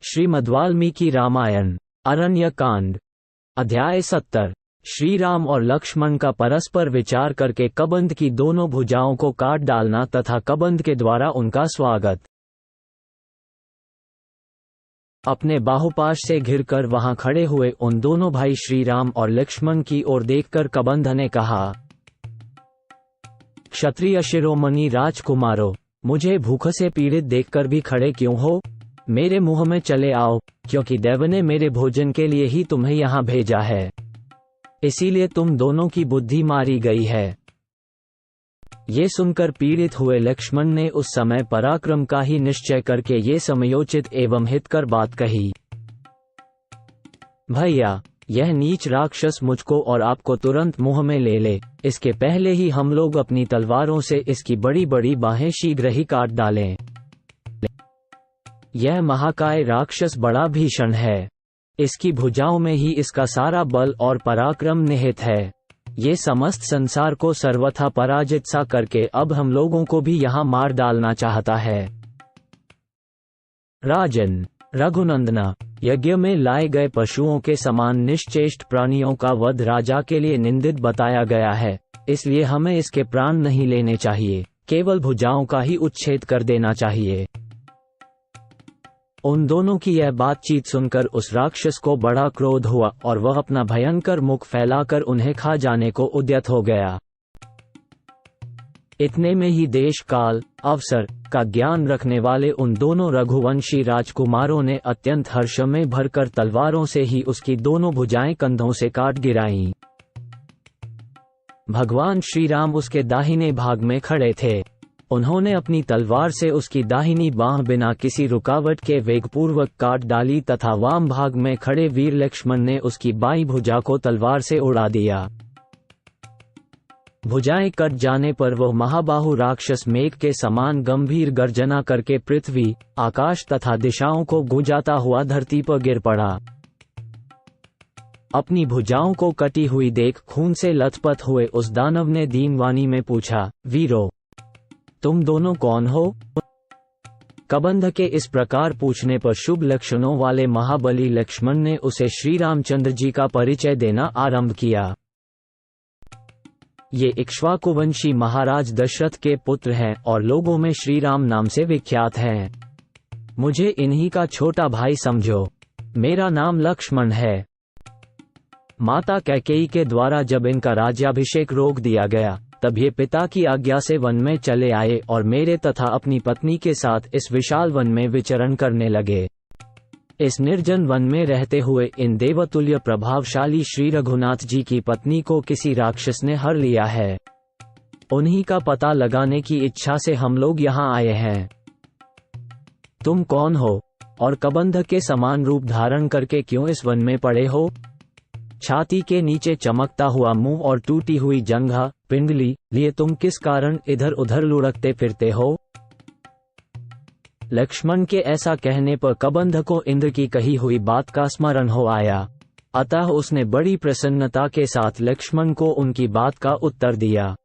श्रीमद्वाल्मीकि रामायण अरण्य कांड अध्याय 70। श्री राम और लक्ष्मण का परस्पर विचार करके कबंध की दोनों भुजाओं को काट डालना तथा कबंध के द्वारा उनका स्वागत। अपने बाहुपाश से घिरकर वहां खड़े हुए उन दोनों भाई श्री राम और लक्ष्मण की ओर देखकर कबंध ने कहा, क्षत्रिय शिरोमणि राजकुमारों, मुझे भूख से पीड़ित देखकर भी खड़े क्यों हो? मेरे मुंह में चले आओ, क्योंकि देव ने मेरे भोजन के लिए ही तुम्हें यहाँ भेजा है, इसीलिए तुम दोनों की बुद्धि मारी गई है। ये सुनकर पीड़ित हुए लक्ष्मण ने उस समय पराक्रम का ही निश्चय करके ये समयोचित एवं हितकर बात कही, भैया, यह नीच राक्षस मुझको और आपको तुरंत मुंह में ले ले, इसके पहले ही हम लोग अपनी तलवारों से इसकी बड़ी बड़ी बाहें शीघ्र ही काट डालें। यह महाकाय राक्षस बड़ा भीषण है, इसकी भुजाओं में ही इसका सारा बल और पराक्रम निहित है। ये समस्त संसार को सर्वथा पराजित सा करके अब हम लोगों को भी यहाँ मार डालना चाहता है। राजन, रघुनंदना, यज्ञ में लाए गए पशुओं के समान निश्चेष्ट प्राणियों का वध राजा के लिए निंदित बताया गया है, इसलिए हमें इसके प्राण नहीं लेने चाहिए, केवल भुजाओं का ही उच्छेद कर देना चाहिए। उन दोनों की यह बातचीत सुनकर उस राक्षस को बड़ा क्रोध हुआ और वह अपना भयंकर मुख फैलाकर उन्हें खा जाने को उद्यत हो गया। इतने में ही देश काल अवसर का ज्ञान रखने वाले उन दोनों रघुवंशी राजकुमारों ने अत्यंत हर्ष में भरकर तलवारों से ही उसकी दोनों भुजाएं कंधों से काट गिराईं। भगवान श्री राम उसके दाहिने भाग में खड़े थे। उन्होंने अपनी तलवार से उसकी दाहिनी बांह बिना किसी रुकावट के वेगपूर्वक काट डाली तथा वाम भाग में खड़े वीर लक्ष्मण ने उसकी बाईं भुजा को तलवार से उड़ा दिया। भुजाएं कट जाने पर वह महाबाहु राक्षस मेघ के समान गंभीर गर्जना करके पृथ्वी, आकाश तथा दिशाओं को गूंजाता हुआ धरती पर गिर पड़ा। अपनी भुजाओं को कटी हुई देख खून से लथपथ हुए उस दानव ने दीनवाणी में पूछा, वीरो, तुम दोनों कौन हो? कबंध के इस प्रकार पूछने पर शुभ लक्षणों वाले महाबली लक्ष्मण ने उसे श्री रामचंद्र जी का परिचय देना आरंभ किया। ये इक्ष्वाकुवंशी महाराज दशरथ के पुत्र हैं और लोगों में श्री राम नाम से विख्यात हैं। मुझे इन्हीं का छोटा भाई समझो। मेरा नाम लक्ष्मण है। माता कैकेयी के द्वारा जब इनका राज्याभिषेक रोक दिया गया, तब ये पिता की आज्ञा से वन में चले आए और मेरे तथा अपनी पत्नी के साथ इस विशाल वन में विचरण करने लगे। इस निर्जन वन में रहते हुए इन देवतुल्य प्रभावशाली श्री रघुनाथ जी की पत्नी को किसी राक्षस ने हर लिया है। उन्हीं का पता लगाने की इच्छा से हम लोग यहाँ आए हैं। तुम कौन हो और कबंध के समान रूप धारण करके क्यों इस वन में पड़े हो? छाती के नीचे चमकता हुआ मुंह और टूटी हुई जंघा पिंडली लिए तुम किस कारण इधर उधर लुढ़कते फिरते हो? लक्ष्मण के ऐसा कहने पर कबंध को इंद्र की कही हुई बात का स्मरण हो आया, अतः उसने बड़ी प्रसन्नता के साथ लक्ष्मण को उनकी बात का उत्तर दिया।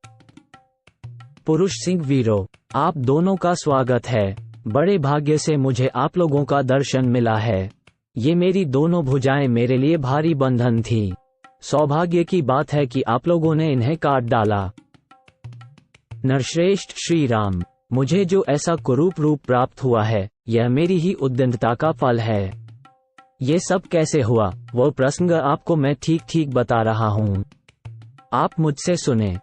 पुरुष सिंह वीरों, आप दोनों का स्वागत है। बड़े भाग्य से मुझे आप लोगों का दर्शन मिला है। ये मेरी दोनों भुजाएं मेरे लिए भारी बंधन थी। सौभाग्य की बात है कि आप लोगों ने इन्हें काट डाला। नरश्रेष्ठ श्री राम, मुझे जो ऐसा कुरूप रूप प्राप्त हुआ है, यह मेरी ही उद्दंडता का फल है। ये सब कैसे हुआ, वो प्रसंग आपको मैं ठीक ठीक बता रहा हूँ। आप मुझसे सुने।